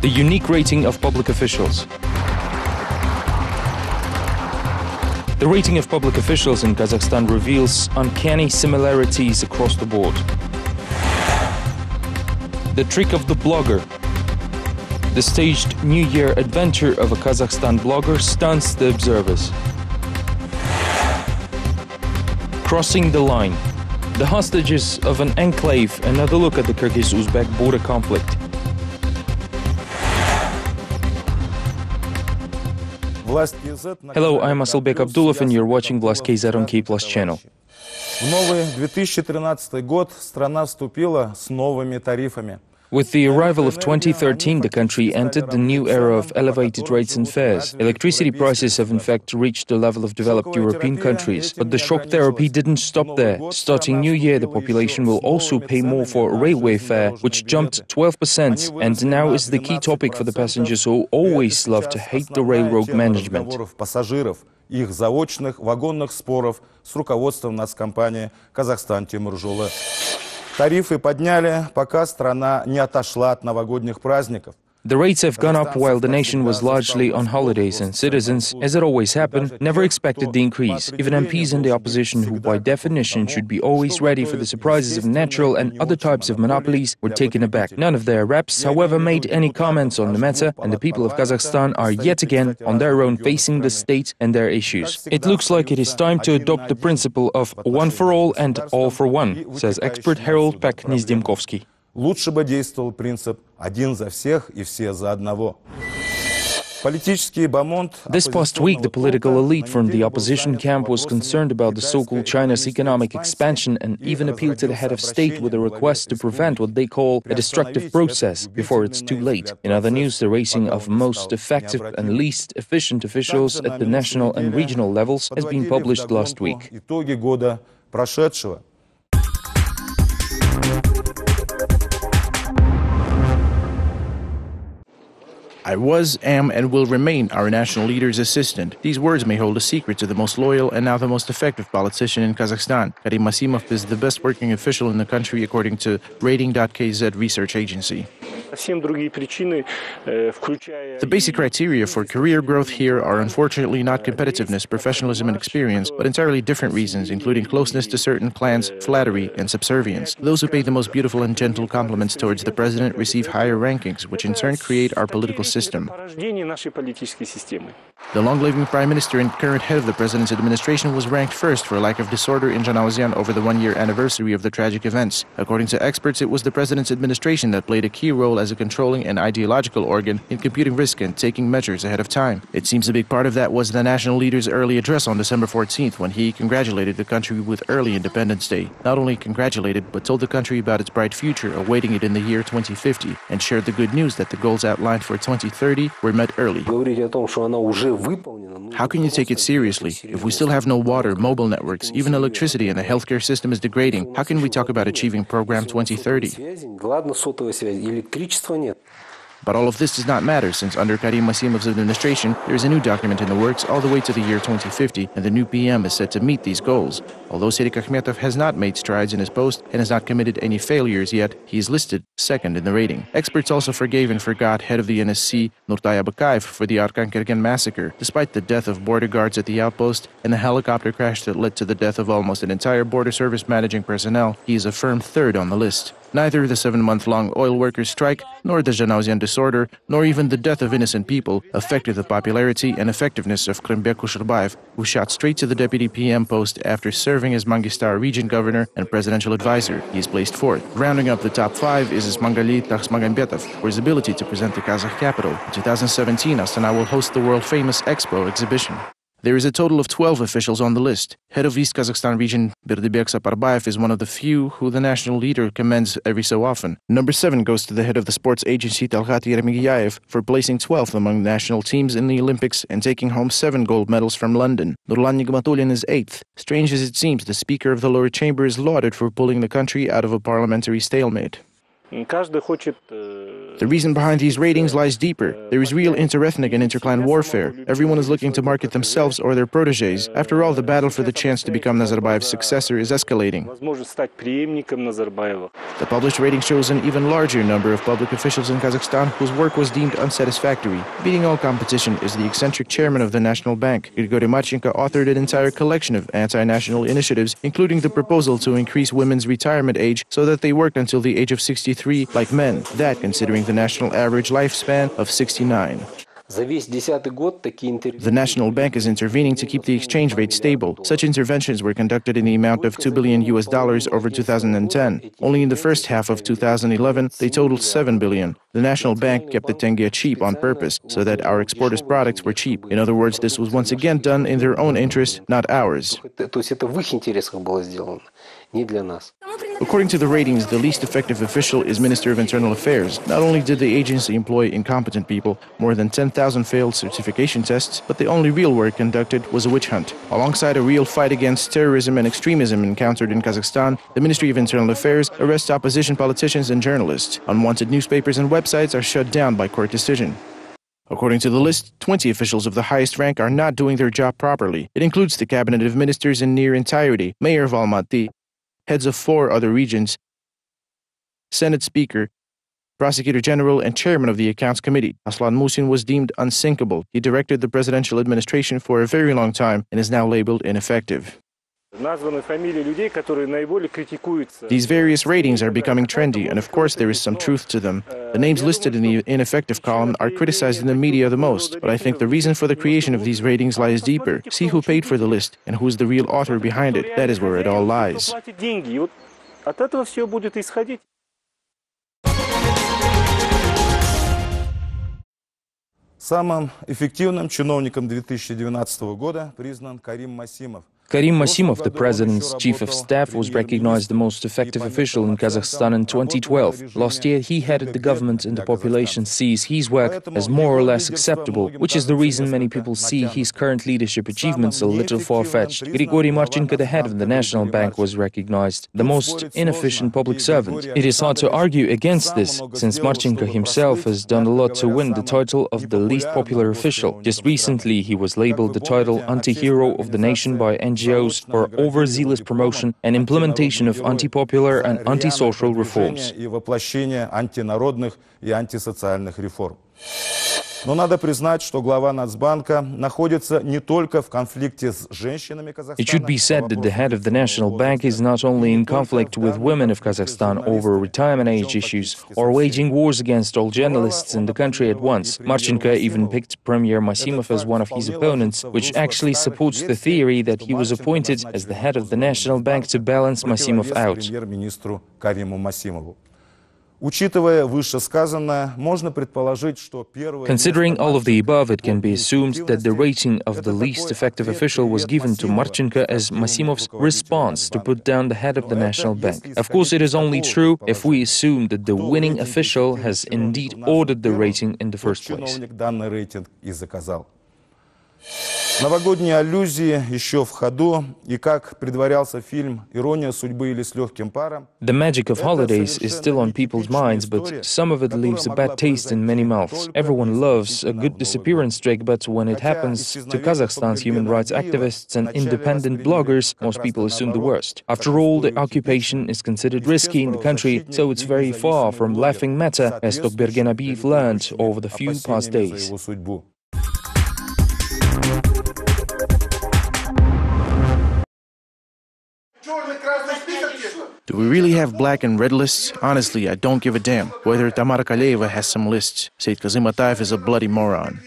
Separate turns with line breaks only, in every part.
The unique rating of public officials. The rating of public officials in Kazakhstan reveals uncanny similarities across the board. The trick of the blogger. The staged New Year adventure of a Kazakhstan blogger stuns the observers. Crossing the line. The hostages of an enclave. Another look at the Kyrgyz-Uzbek border conflict. Hello, I'm Asylbek Abdulov and you're watching Vlast KZ on KpLus channel.
В новый 2013 год страна вступила с новыми тарифами.
With the arrival of 2013, the country entered the new era of elevated rates and fares. Electricity prices have in fact reached the level of developed European countries. But the shock therapy didn't stop there. Starting New Year, the population will also pay more for railway fare, which jumped 12%, and now is the key topic for the passengers who always love to hate the railroad management.
Их заочных вагонных споров с руководством нацкомпании «Казахстан-Тимиржолы». Тарифы подняли, пока страна не отошла от новогодних праздников.
The rates have gone up while the nation was largely on holidays, and citizens, as it always happened, never expected the increase. Even MPs in the opposition, who by definition should be always ready for the surprises of natural and other types of monopolies, were taken aback. None of their reps, however, made any comments on the matter, and the people of Kazakhstan are yet again on their own facing the state and their issues. It looks like it is time to adopt the principle of one for all and all for one, says expert Harold Peck-Nizdemkovsky.
Лучше бы действовал принцип «один за всех и все за одного».
This past week, the political elite from the opposition camp was concerned about the so-called China's economic expansion and even appealed to the head of state with a request to prevent what they call a destructive process before it's too late. In other news, the rating of most effective and least efficient officials at the national and regional levels has been published last week.
I was, am, and will remain our national leader's assistant. These words may hold a secret to the most loyal and now the most effective politician in Kazakhstan. Karim Masimov is the best working official in the country according to Rating.KZ research agency. The basic criteria for career growth here are unfortunately not competitiveness, professionalism, and experience, but entirely different reasons, including closeness to certain clans, flattery, and subservience. Those who pay the most beautiful and gentle compliments towards the president receive higher rankings, which in turn create our political system. The long-living prime minister and current head of the president's administration was ranked first for lack of disorder in Zhanaozian over the one-year anniversary of the tragic events. According to experts, it was the president's administration that played a key role as a controlling and ideological organ in computing risk and taking measures ahead of time. It seems a big part of that was the national leader's early address on December 14th when he congratulated the country with early Independence Day. Not only congratulated, but told the country about its bright future awaiting it in the year 2050 and shared the good news that the goals outlined for 2030 were met early. How can you take it seriously? If we still have no water, mobile networks, even electricity, and the healthcare system is degrading, how can we talk about achieving Program 2030? But all of this does not matter, since under Karim Masimov's administration, there is a new document in the works all the way to the year 2050, and the new PM is set to meet these goals. Although Serik Akhmetov has not made strides in his post and has not committed any failures yet, he is listed second in the rating. Experts also forgave and forgot head of the NSC, Nurtay Abakayev, for the Arkan-Kerken massacre, despite the death of border guards at the outpost and the helicopter crash that led to the death of almost an entire border service managing personnel. He is a firm third on the list. Neither the 7-month-long oil workers' strike, nor the Zhanaozian disorder, nor even the death of innocent people affected the popularity and effectiveness of Krimbek Kusherbayev, who shot straight to the deputy PM post after serving as Mangistar region governor and presidential advisor. He is placed fourth. Rounding up the top 5 is Ismangali Takhsmagambetov for his ability to present the Kazakh capital. In 2017, Astana will host the world-famous Expo exhibition. There is a total of 12 officials on the list. Head of East Kazakhstan region, Berdebek Saparbayev, is one of the few who the national leader commends every so often. Number 7 goes to the head of the sports agency, Talgat Yeremigiayev, for placing 12th among national teams in the Olympics and taking home 7 gold medals from London. Nurlan Nigmatulin is 8th. Strange as it seems, the Speaker of the lower chamber is lauded for pulling the country out of a parliamentary stalemate. The reason behind these ratings lies deeper. There is real interethnic and interclan warfare. Everyone is looking to market themselves or their protégés. After all, the battle for the chance to become Nazarbayev's successor is escalating. The published rating shows an even larger number of public officials in Kazakhstan whose work was deemed unsatisfactory. Beating all competition is the eccentric chairman of the National Bank. Grigory Marchenko authored an entire collection of anti-national initiatives, including the proposal to increase women's retirement age so that they worked until the age of 63 like men, that considering the national average lifespan of 69. The National Bank is intervening to keep the exchange rate stable. Such interventions were conducted in the amount of $2 billion over 2010. Only in the first half of 2011, they totaled $7 billion. The National Bank kept the tenge cheap on purpose, so that our exporters' products were cheap. In other words, this was once again done in their own interest, not ours. According to the ratings, the least effective official is Minister of Internal Affairs. Not only did the agency employ incompetent people, more than 10,000 failed certification tests, but the only real work conducted was a witch hunt. Alongside a real fight against terrorism and extremism encountered in Kazakhstan, the Ministry of Internal Affairs arrests opposition politicians and journalists. Unwanted newspapers and websites are shut down by court decision. According to the list, 20 officials of the highest rank are not doing their job properly. It includes the cabinet of ministers in near entirety, mayor of Almaty, heads of 4 other regions, Senate Speaker, Prosecutor General, and Chairman of the Accounts Committee. Aslan Musin was deemed unsinkable. He directed the presidential administration for a very long time and is now labeled ineffective. These various ratings are becoming trendy, and of course there is some truth to them. The names listed in the ineffective column are criticized in the media the most, but I think the reason for the creation of these ratings lies deeper. See who paid for the list and who is the real author behind it. That is where it all lies.
Самым эффективным чиновником 2019 года признан Карим Масимов.
Karim Masimov, the president's chief of staff, was recognized the most effective official in Kazakhstan in 2012. Last year, he headed the government and the population sees his work as more or less acceptable, which is the reason many people see his current leadership achievements a little far-fetched. Grigory Marchenko, the head of the National Bank, was recognized the most inefficient public servant. It is hard to argue against this, since Marchenko himself has done a lot to win the title of the least popular official. Just recently, he was labeled the title Anti-Hero of the Nation by NGOs for overzealous promotion and implementation of anti-popular and anti-social reforms.
Но надо признать, что глава Нацбанка находится не только в конфликте с женщинами Казахстана.
It should be said that the head of the National Bank is not only in conflict with women of Kazakhstan over retirement age issues or waging wars against all journalists in the country at once. Marchenko even picked Premier Masimov as one of his opponents, which actually supports the theory that he was appointed as the head of the National Bank to balance Masimov out. Considering all of the above, it can be assumed that the rating of the least effective official was given to Marchenko as Masimov's response to put down the head of the National Bank. Of course, it is only true if we assume that the winning official has indeed ordered the rating in the first place.
Новогодние аллюзии еще в ходу, и как предварялся фильм «Ирония судьбы» или «С легким паром».
The magic of holidays is still on people's minds, but some of it leaves a bad taste in many mouths. Everyone loves a good disappearance trick, but when it happens to Kazakhstan's human rights activists and independent bloggers, most people assume the worst. After all, the occupation is considered risky in the country, so it's very far from laughing matter, as Tokbergen Abiyev learned over the few past days.
Do we really have black and red lists? Honestly, I don't give a damn. Whether Tamara Kaleva has some lists. Said Kazim Ataev is a bloody moron.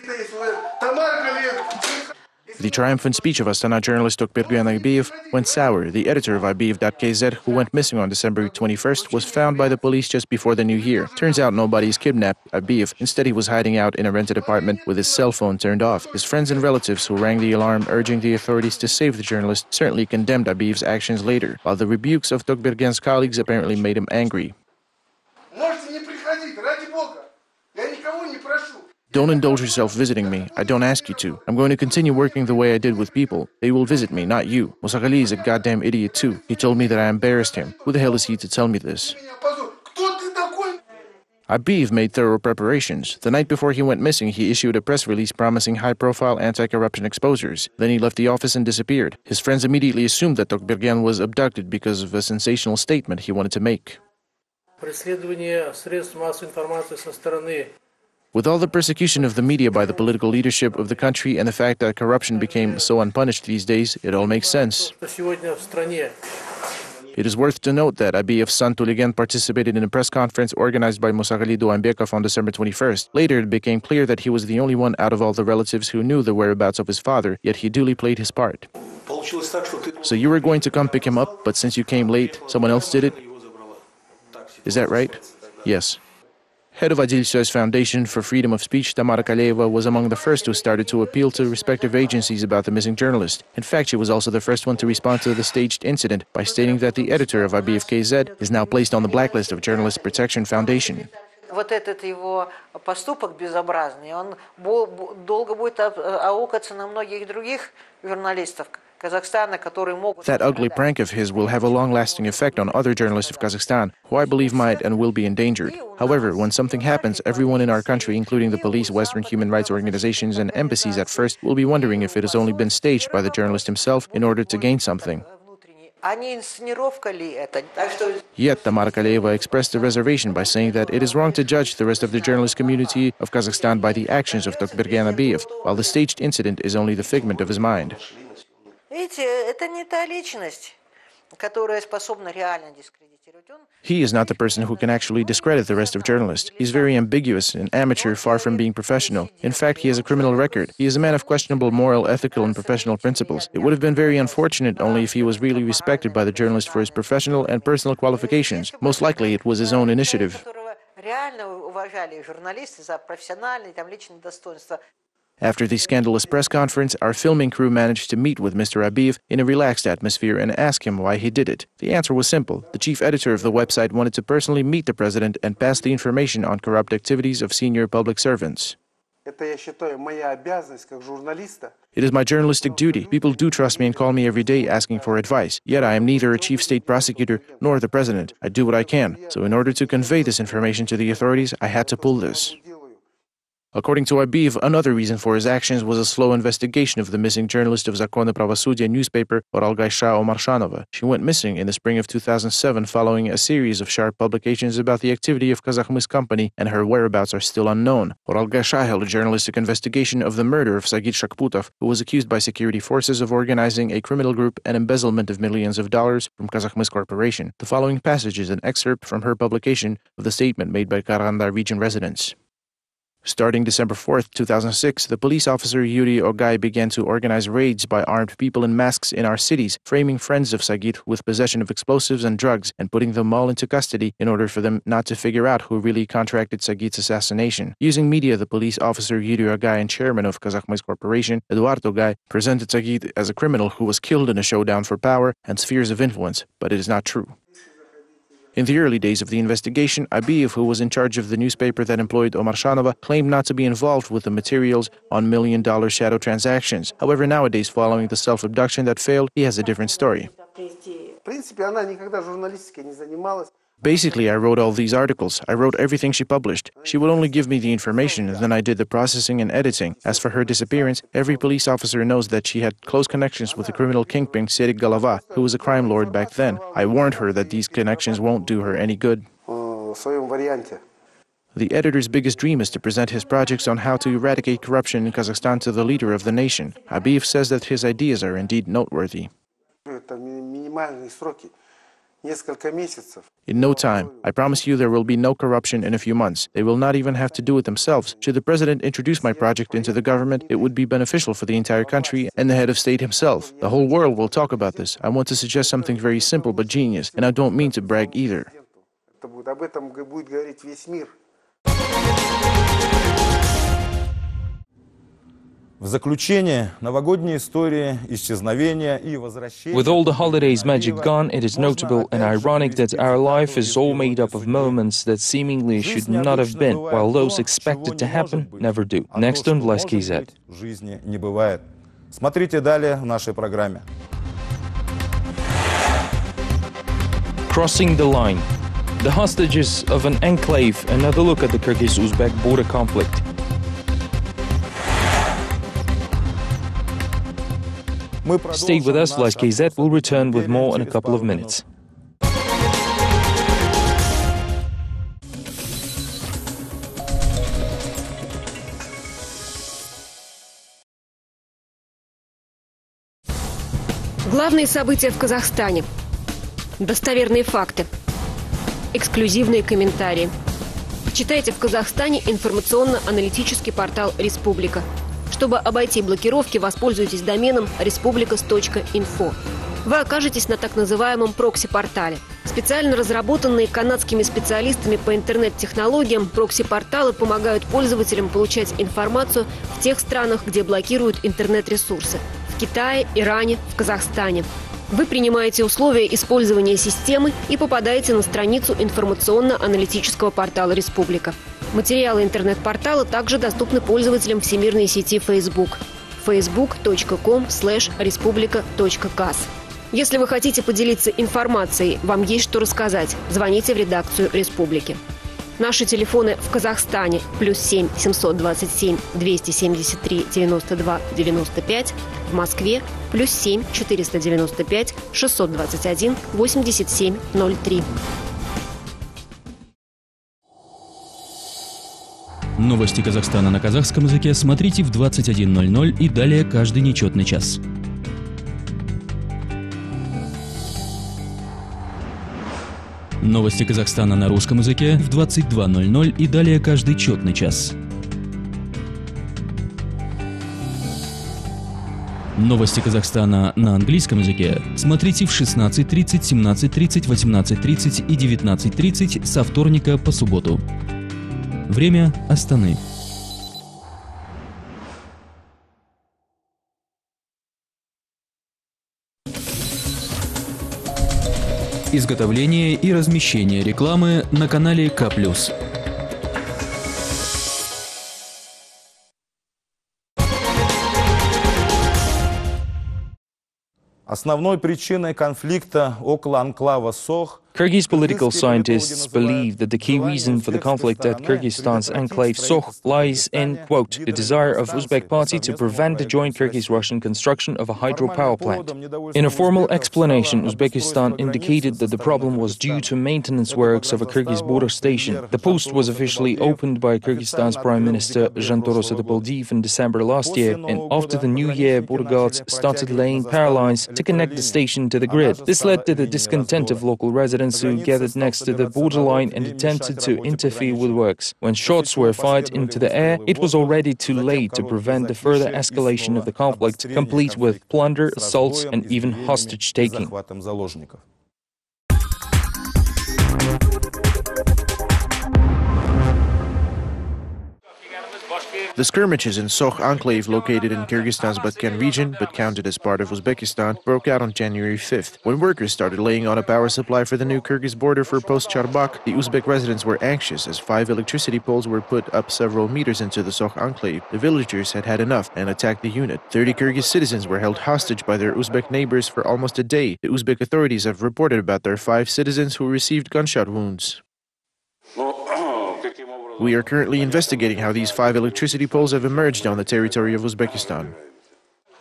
The triumphant speech of Astana journalist Tokbergen Abiyev went sour. The editor of Abiyev.KZ, who went missing on December 21st, was found by the police just before the new year. Turns out nobody's kidnapped Abiyev. Instead, he was hiding out in a rented apartment with his cell phone turned off. His friends and relatives who rang the alarm urging the authorities to save the journalist certainly condemned Abiyev's actions later, while the rebukes of Tokbergen's colleagues apparently made him angry. Don't indulge yourself visiting me. I don't ask you to. I'm going to continue working the way I did with people. They will visit me, not you. Musaghali is a goddamn idiot too. He told me that I embarrassed him. Who the hell is he to tell me this? Abiyev made thorough preparations. The night before he went missing, he issued a press release promising high-profile anti-corruption exposures. Then he left the office and disappeared. His friends immediately assumed that Tokbergan was abducted because of a sensational statement he wanted to make. With all the persecution of the media by the political leadership of the country and the fact that corruption became so unpunished these days, it all makes sense. It is worth to note that Abiyev's son Tuligen participated in a press conference organized by Musaghali Duanbekov on December 21st. Later, it became clear that he was the only one out of all the relatives who knew the whereabouts of his father, yet he duly played his part. So you were going to come pick him up, but since you came late, someone else did it? Is that right? Yes. Head of Adil Soy's Foundation for Freedom of Speech, Tamara Kaleva, was among the first who started to appeal to respective agencies about the missing journalist. In fact, she was also the first one to respond to the staged incident by stating that the editor of Vlast KZ is now placed on the blacklist of Journalist Protection Foundation.
Вот этот его поступок безобразный, он долго будет аукаться на многих других журналистов Казахстана, которые могут...
That ugly prank of his will have a long-lasting effect on other journalists of Kazakhstan, who I believe might and will be endangered. However, when something happens, everyone in our country, including the police, Western human rights organizations, and embassies at first, will be wondering if it has only been staged by the journalist himself in order to gain something. Yet, Tamara Kaleva expressed a reservation by saying that it is wrong to judge the rest of the journalist community of Kazakhstan by the actions of Tokbergan Abiyev, while the staged incident is only the figment of his mind. He is not the person who can actually discredit the rest of journalists. He is very ambiguous, an amateur, far from being professional. In fact, he has a criminal record. He is a man of questionable moral, ethical, and professional principles. It would have been very unfortunate only if he was really respected by the journalist for his professional and personal qualifications. Most likely, it was his own initiative. After the scandalous press conference, our filming crew managed to meet with Mr. Abiyev in a relaxed atmosphere and ask him why he did it. The answer was simple. The chief editor of the website wanted to personally meet the president and pass the information on corrupt activities of senior public servants. It is my journalistic duty. People do trust me and call me every day asking for advice. Yet I am neither a chief state prosecutor nor the president. I do what I can. So in order to convey this information to the authorities, I had to pull this. According to Abiyev, another reason for his actions was a slow investigation of the missing journalist of Zakon и Pravosudие newspaper, Oralgaysha Omarshanova. She went missing in the spring of 2007 following a series of sharp publications about the activity of Kazakhmys company, and her whereabouts are still unknown. Oralgaysha held a journalistic investigation of the murder of Sagit Shakputov, who was accused by security forces of organizing a criminal group and embezzlement of millions of dollars from Kazakhmys Corporation. The following passage is an excerpt from her publication of the statement made by Karaganda region residents. Starting December 4th, 2006, the police officer Yuri Ogay began to organize raids by armed people in masks in our cities, framing friends of Sagit with possession of explosives and drugs and putting them all into custody in order for them not to figure out who really contracted Sagit's assassination. Using media, the police officer Yuri Ogay and chairman of Kazakhmys Corporation, Eduard Ogay, presented Sagit as a criminal who was killed in a showdown for power and spheres of influence, but it is not true. In the early days of the investigation, Abiyev, who was in charge of the newspaper that employed Omarshanova, claimed not to be involved with the materials on million-dollar shadow transactions. However, nowadays, following the self-abduction that failed, he has a different story. Basically, I wrote all these articles. I wrote everything she published. She would only give me the information, and then I did the processing and editing. As for her disappearance, every police officer knows that she had close connections with the criminal kingpin Serik Galava, who was a crime lord back then. I warned her that these connections won't do her any good. The editor's biggest dream is to present his projects on how to eradicate corruption in Kazakhstan to the leader of the nation. Abiyev says that his ideas are indeed noteworthy. In no time. I promise you there will be no corruption in a few months. They will not even have to do it themselves. Should the president introduce my project into the government, it would be beneficial for the entire country and the head of state himself. The whole world will talk about this. I want to suggest something very simple but genius, and I don't mean to brag either.
В заключение, новогодние истории исчезновения и возвращения...
With all the holidays magic gone, it is notable and ironic that our life is all made up of moments that seemingly should not have been, while those expected to happen never do. Next on Vlast KZ.
В жизни не бывает. Смотрите далее в нашей программе.
Crossing the line. The hostages of an enclave, another look at the Kyrgyz-Uzbek border conflict. Stay with us, Vlast KZ will return with more in a couple of minutes.
Главные события в Казахстане. Достоверные факты. Эксклюзивные комментарии. Читайте в Казахстане информационно-аналитический портал «Республика». Чтобы обойти блокировки, воспользуйтесь доменом respublicas.info. Вы окажетесь на так называемом прокси-портале. Специально разработанные канадскими специалистами по интернет-технологиям, прокси-порталы помогают пользователям получать информацию в тех странах, где блокируют интернет-ресурсы. В Китае, Иране, в Казахстане. Вы принимаете условия использования системы и попадаете на страницу информационно-аналитического портала «Республика». Материалы интернет-портала также доступны пользователям всемирной сети Facebook. facebook.com/respublica.kaz. Если вы хотите поделиться информацией, вам есть что рассказать, звоните в редакцию «Республики». Наши телефоны в Казахстане +7 727 273 92 95, в Москве +7 495 621 87 03.
Новости Казахстана на казахском языке смотрите в 21:00 и далее каждый нечетный час. Новости Казахстана на русском языке в 22:00 и далее каждый четный час. Новости Казахстана на английском языке смотрите в 16:30, 17:30, 18:30 и 19:30 со вторника по субботу. Время Астаны. Изготовление и размещение рекламы на канале KplusTV.
Основной причиной конфликта около анклава Сох
Kyrgyz political scientists believe that the key reason for the conflict at Kyrgyzstan's enclave Sokh lies in, quote, the desire of Uzbek party to prevent the joint Kyrgyz-Russian construction of a hydropower plant. In a formal explanation, Uzbekistan indicated that the problem was due to maintenance works of a Kyrgyz border station. The post was officially opened by Kyrgyzstan's Prime Minister Jantoros Atabaldiyev in December last year, and after the new year, border guards started laying power lines to connect the station to the grid. This led to the discontent of local residents who gathered next to the borderline and attempted to interfere with works. When shots were fired into the air, it was already too late to prevent the further escalation of the conflict, complete with plunder, assaults, and even hostage-taking.
The skirmishes in Sokh enclave, located in Kyrgyzstan's Batken region, but counted as part of Uzbekistan, broke out on January 5th. When workers started laying on a power supply for the new Kyrgyz border for post Charbak, the Uzbek residents were anxious as 5 electricity poles were put up several meters into the Sokh enclave. The villagers had had enough and attacked the unit. 30 Kyrgyz citizens were held hostage by their Uzbek neighbors for almost a day. The Uzbek authorities have reported about their 5 citizens who received gunshot wounds. We are currently investigating how these 5 electricity poles have emerged on the territory of Uzbekistan.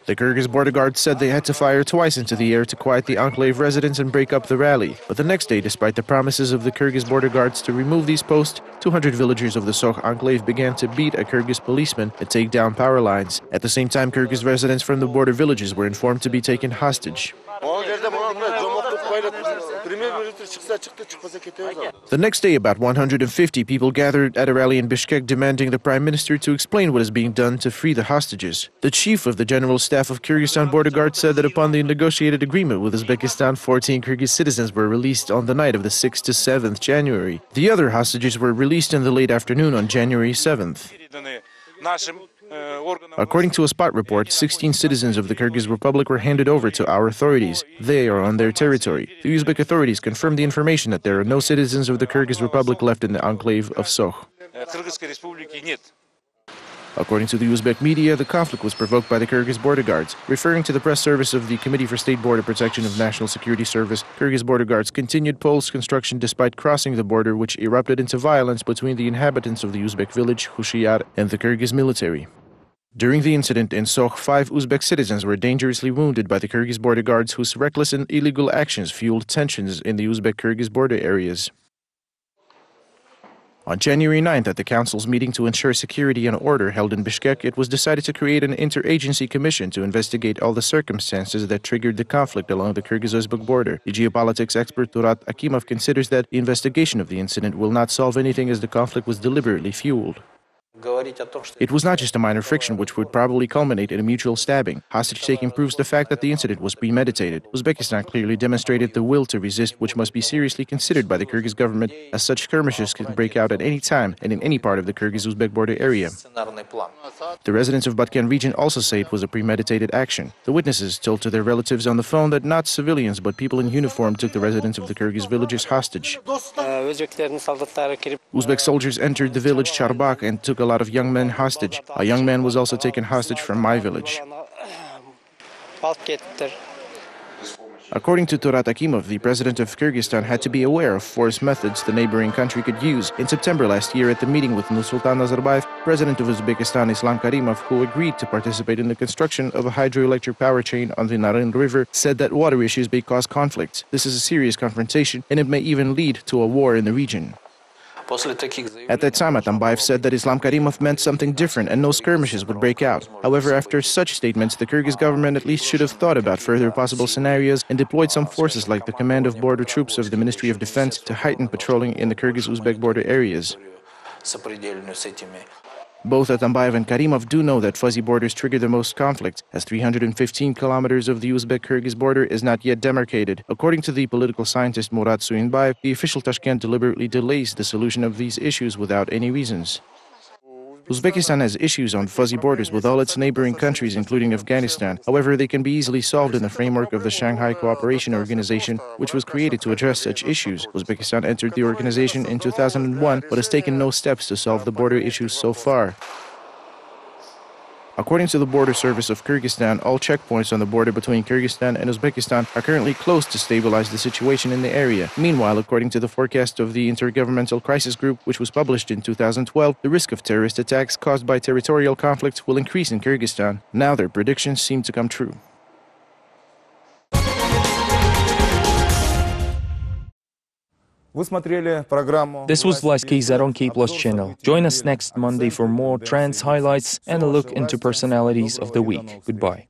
The Kyrgyz border guards said they had to fire twice into the air to quiet the enclave residents and break up the rally. But the next day, despite the promises of the Kyrgyz border guards to remove these posts, 200 villagers of the Sokh enclave began to beat a Kyrgyz policeman and take down power lines. At the same time, Kyrgyz residents from the border villages were informed to be taken hostage. The next day, about 150 people gathered at a rally in Bishkek demanding the Prime Minister to explain what is being done to free the hostages. The chief of the General Staff of Kyrgyzstan Border Guard said that upon the negotiated agreement with Uzbekistan, 14 Kyrgyz citizens were released on the night of the 6th to 7th January. The other hostages were released in the late afternoon on January 7th. According to a spot report, 16 citizens of the Kyrgyz Republic were handed over to our authorities. They are on their territory. The Uzbek authorities confirmed the information that there are no citizens of the Kyrgyz Republic left in the enclave of Sokh. According to the Uzbek media, the conflict was provoked by the Kyrgyz border guards. Referring to the press service of the Committee for State Border Protection of National Security Service, Kyrgyz border guards continued poles construction despite crossing the border, which erupted into violence between the inhabitants of the Uzbek village, Hushiyar, and the Kyrgyz military. During the incident in Sokh, 5 Uzbek citizens were dangerously wounded by the Kyrgyz border guards, whose reckless and illegal actions fueled tensions in the Uzbek-Kyrgyz border areas. On January 9th, at the Council's meeting to ensure security and order held in Bishkek, it was decided to create an interagency commission to investigate all the circumstances that triggered the conflict along the Kyrgyz-Uzbek border. The geopolitics expert Turat Akimov considers that the investigation of the incident will not solve anything, as the conflict was deliberately fueled. It was not just a minor friction which would probably culminate in a mutual stabbing. Hostage-taking proves the fact that the incident was premeditated. Uzbekistan clearly demonstrated the will to resist, which must be seriously considered by the Kyrgyz government, as such skirmishes can break out at any time and in any part of the Kyrgyz-Uzbek border area. The residents of Batken region also say it was a premeditated action. The witnesses told to their relatives on the phone that not civilians but people in uniform took the residents of the Kyrgyz villages hostage. Uzbek soldiers entered the village Charbak and took a lot of young men hostage. A young man was also taken hostage from my village. According to Turat Akimov, the president of Kyrgyzstan had to be aware of force methods the neighboring country could use. In September last year, at the meeting with Nursultan Nazarbayev, president of Uzbekistan Islam Karimov, who agreed to participate in the construction of a hydroelectric power chain on the Naren River, said that water issues may cause conflicts. This is a serious confrontation, and it may even lead to a war in the region. At that time, Atambayev said that Islam Karimov meant something different and no skirmishes would break out. However, after such statements, the Kyrgyz government at least should have thought about further possible scenarios and deployed some forces like the Command of Border Troops of the Ministry of Defense to heighten patrolling in the Kyrgyz-Uzbek border areas. Both Atambayev and Karimov do know that fuzzy borders trigger the most conflict, as 315 kilometers of the Uzbek-Kyrgyz border is not yet demarcated. According to the political scientist Murat Suinbayev, the official Tashkent deliberately delays the solution of these issues without any reasons. Uzbekistan has issues on fuzzy borders with all its neighboring countries, including Afghanistan. However, they can be easily solved in the framework of the Shanghai Cooperation Organization, which was created to address such issues. Uzbekistan entered the organization in 2001, but has taken no steps to solve the border issues so far. According to the Border Service of Kyrgyzstan, all checkpoints on the border between Kyrgyzstan and Uzbekistan are currently closed to stabilize the situation in the area. Meanwhile, according to the forecast of the Intergovernmental Crisis Group, which was published in 2012, the risk of terrorist attacks caused by territorial conflict will increase in Kyrgyzstan. Now their predictions seem to come true.
Вы смотрели программу.
This was Vlast KZ on KPLUS channel. Join us next Monday for more trends, highlights, and a look into personalities of the week. Goodbye.